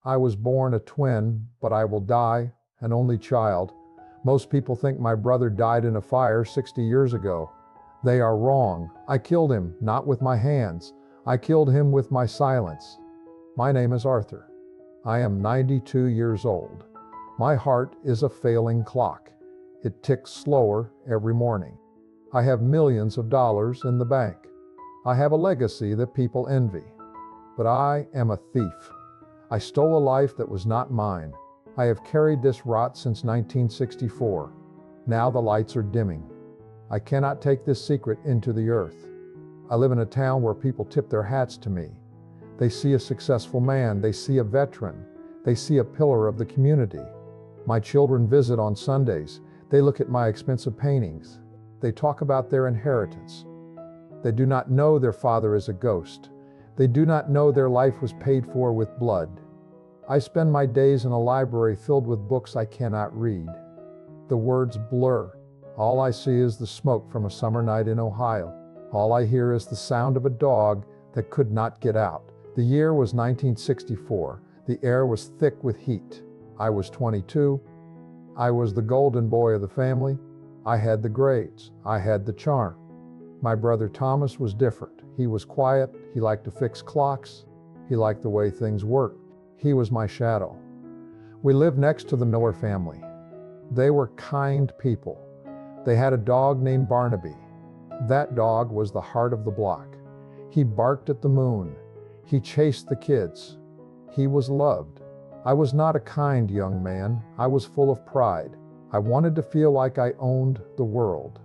I was born a twin, but I will die, an only child. Most people think my brother died in a fire 60 years ago. They are wrong. I killed him, not with my hands. I killed him with my silence. My name is Arthur. I am 92 years old. My heart is a failing clock. It ticks slower every morning. I have millions of dollars in the bank. I have a legacy that people envy. But I am a thief. I stole a life that was not mine. I have carried this rot since 1964. Now the lights are dimming. I cannot take this secret into the earth. I live in a town where people tip their hats to me. They see a successful man, they see a veteran, they see a pillar of the community. My children visit on Sundays. They look at my expensive paintings. They talk about their inheritance. They do not know their father is a ghost. They do not know their life was paid for with blood. I spend my days in a library filled with books I cannot read. The words blur. All I see is the smoke from a summer night in Ohio. All I hear is the sound of a dog that could not get out. The year was 1964. The air was thick with heat. I was 22. I was the golden boy of the family. I had the grades. I had the charm. My brother Thomas was different. He was quiet. He liked to fix clocks. He liked the way things worked. He was my shadow. We lived next to the Miller family. They were kind people. They had a dog named Barnaby. That dog was the heart of the block. He barked at the moon. He chased the kids. He was loved. I was not a kind young man. I was full of pride. I wanted to feel like I owned the world.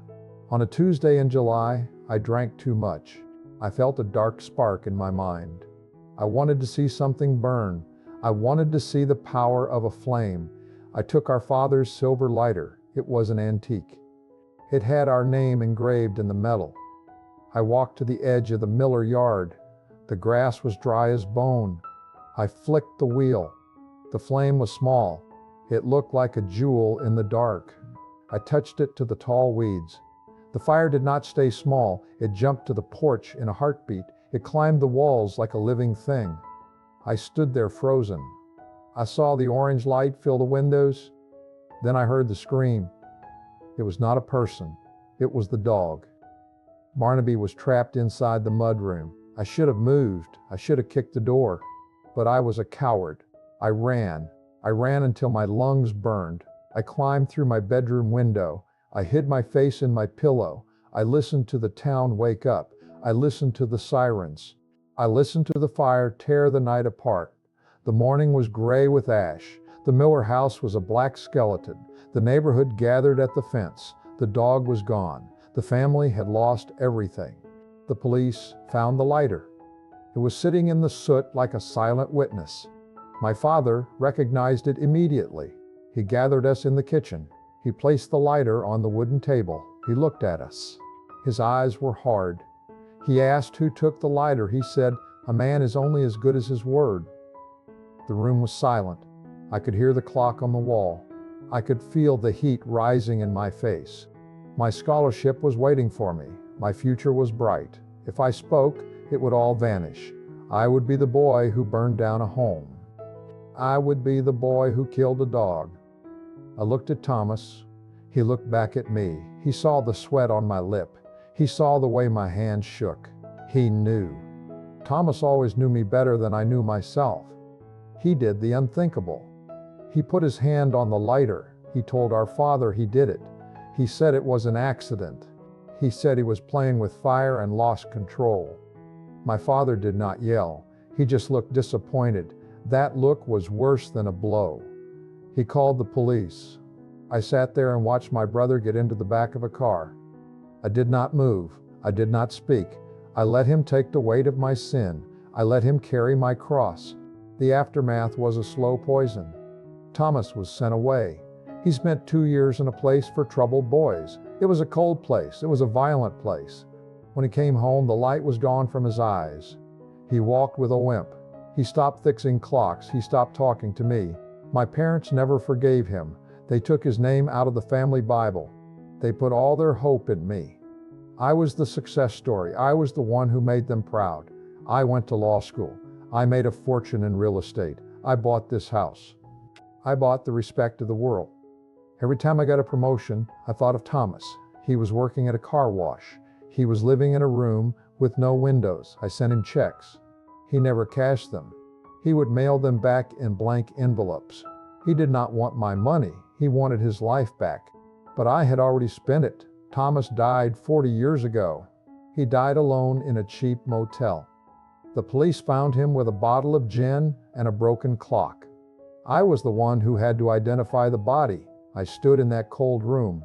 On a Tuesday in July, I drank too much. I felt a dark spark in my mind. I wanted to see something burn. I wanted to see the power of a flame. I took our father's silver lighter. It was an antique. It had our name engraved in the metal. I walked to the edge of the Miller yard. The grass was dry as bone. I flicked the wheel. The flame was small. It looked like a jewel in the dark. I touched it to the tall weeds. The fire did not stay small. It jumped to the porch in a heartbeat. It climbed the walls like a living thing. I stood there frozen. I saw the orange light fill the windows. Then I heard the scream. It was not a person. It was the dog. Barnaby was trapped inside the mudroom. I should have moved. I should have kicked the door. But I was a coward. I ran. I ran until my lungs burned. I climbed through my bedroom window. I hid my face in my pillow. I listened to the town wake up. I listened to the sirens. I listened to the fire tear the night apart. The morning was gray with ash. The Miller house was a black skeleton. The neighborhood gathered at the fence. The dog was gone. The family had lost everything. The police found the lighter. It was sitting in the soot like a silent witness. My father recognized it immediately. He gathered us in the kitchen. He placed the lighter on the wooden table. He looked at us. His eyes were hard. He asked who took the lighter. He said, "A man is only as good as his word." The room was silent. I could hear the clock on the wall. I could feel the heat rising in my face. My scholarship was waiting for me. My future was bright. If I spoke, it would all vanish. I would be the boy who burned down a home. I would be the boy who killed a dog. I looked at Thomas. He looked back at me. He saw the sweat on my lip. He saw the way my hands shook. He knew. Thomas always knew me better than I knew myself. He did the unthinkable. He put his hand on the lighter. He told our father he did it. He said it was an accident. He said he was playing with fire and lost control. My father did not yell. He just looked disappointed. That look was worse than a blow. He called the police. I sat there and watched my brother get into the back of a car. I did not move. I did not speak. I let him take the weight of my sin. I let him carry my cross. The aftermath was a slow poison. Thomas was sent away. He spent 2 years in a place for troubled boys. It was a cold place. It was a violent place. When he came home, the light was gone from his eyes. He walked with a limp. He stopped fixing clocks. He stopped talking to me. My parents never forgave him. They took his name out of the family Bible. They put all their hope in me. I was the success story. I was the one who made them proud. I went to law school. I made a fortune in real estate. I bought this house. I bought the respect of the world. Every time I got a promotion, I thought of Thomas. He was working at a car wash. He was living in a room with no windows. I sent him checks. He never cashed them. He would mail them back in blank envelopes. He did not want my money. He wanted his life back. But I had already spent it. Thomas died 40 years ago. He died alone in a cheap motel. The police found him with a bottle of gin and a broken clock. I was the one who had to identify the body. I stood in that cold room.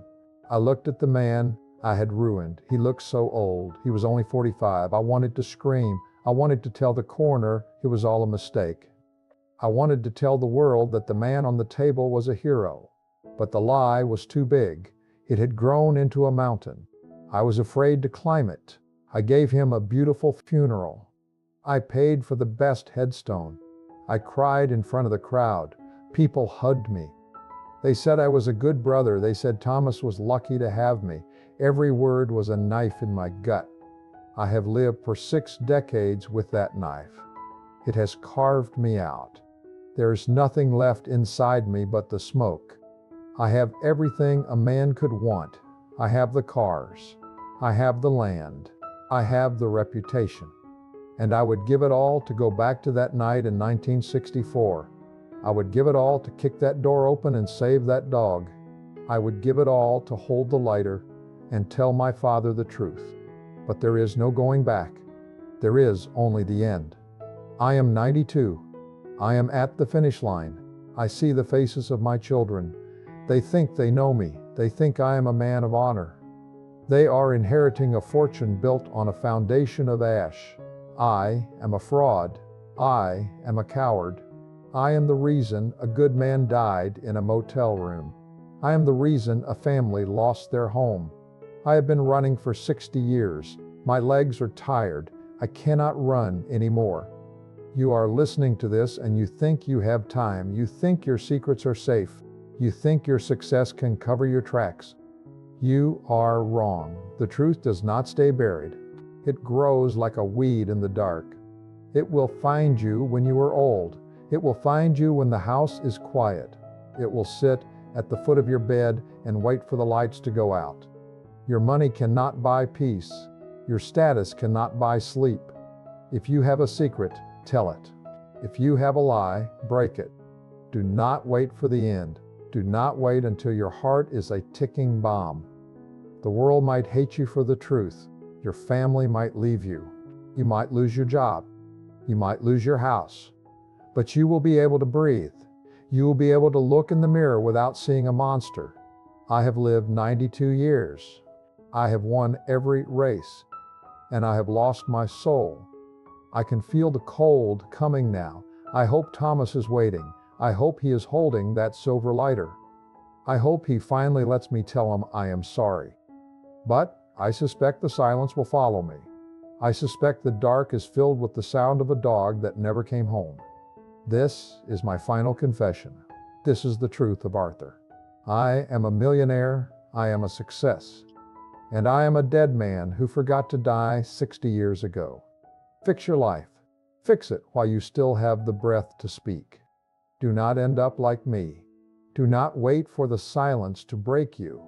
I looked at the man I had ruined. He looked so old. He was only 45. I wanted to scream. I wanted to tell the coroner it was all a mistake. I wanted to tell the world that the man on the table was a hero. But the lie was too big. It had grown into a mountain. I was afraid to climb it. I gave him a beautiful funeral. I paid for the best headstone. I cried in front of the crowd. People hugged me. They said I was a good brother. They said Thomas was lucky to have me. Every word was a knife in my gut. I have lived for 6 decades with that knife. It has carved me out. There is nothing left inside me but the smoke. I have everything a man could want. I have the cars. I have the land. I have the reputation. And I would give it all to go back to that night in 1964. I would give it all to kick that door open and save that dog. I would give it all to hold the lighter and tell my father the truth. But there is no going back. There is only the end. I am 92. I am at the finish line. I see the faces of my children. They think they know me. They think I am a man of honor. They are inheriting a fortune built on a foundation of ash. I am a fraud. I am a coward. I am the reason a good man died in a motel room. I am the reason a family lost their home. I have been running for 60 years. My legs are tired. I cannot run anymore. You are listening to this and you think you have time. You think your secrets are safe. You think your success can cover your tracks. You are wrong. The truth does not stay buried. It grows like a weed in the dark. It will find you when you are old. It will find you when the house is quiet. It will sit at the foot of your bed and wait for the lights to go out. Your money cannot buy peace. Your status cannot buy sleep. If you have a secret, tell it. If you have a lie, break it. Do not wait for the end. Do not wait until your heart is a ticking bomb. The world might hate you for the truth. Your family might leave you. You might lose your job. You might lose your house. But you will be able to breathe. You will be able to look in the mirror without seeing a monster. I have lived 92 years. I have won every race. And I have lost my soul. I can feel the cold coming now. I hope Thomas is waiting. I hope he is holding that silver lighter. I hope he finally lets me tell him I am sorry. But I suspect the silence will follow me. I suspect the dark is filled with the sound of a dog that never came home. This is my final confession. This is the truth of Arthur. I am a millionaire. I am a success. And I am a dead man who forgot to die 60 years ago. Fix your life. Fix it while you still have the breath to speak. Do not end up like me. Do not wait for the silence to break you.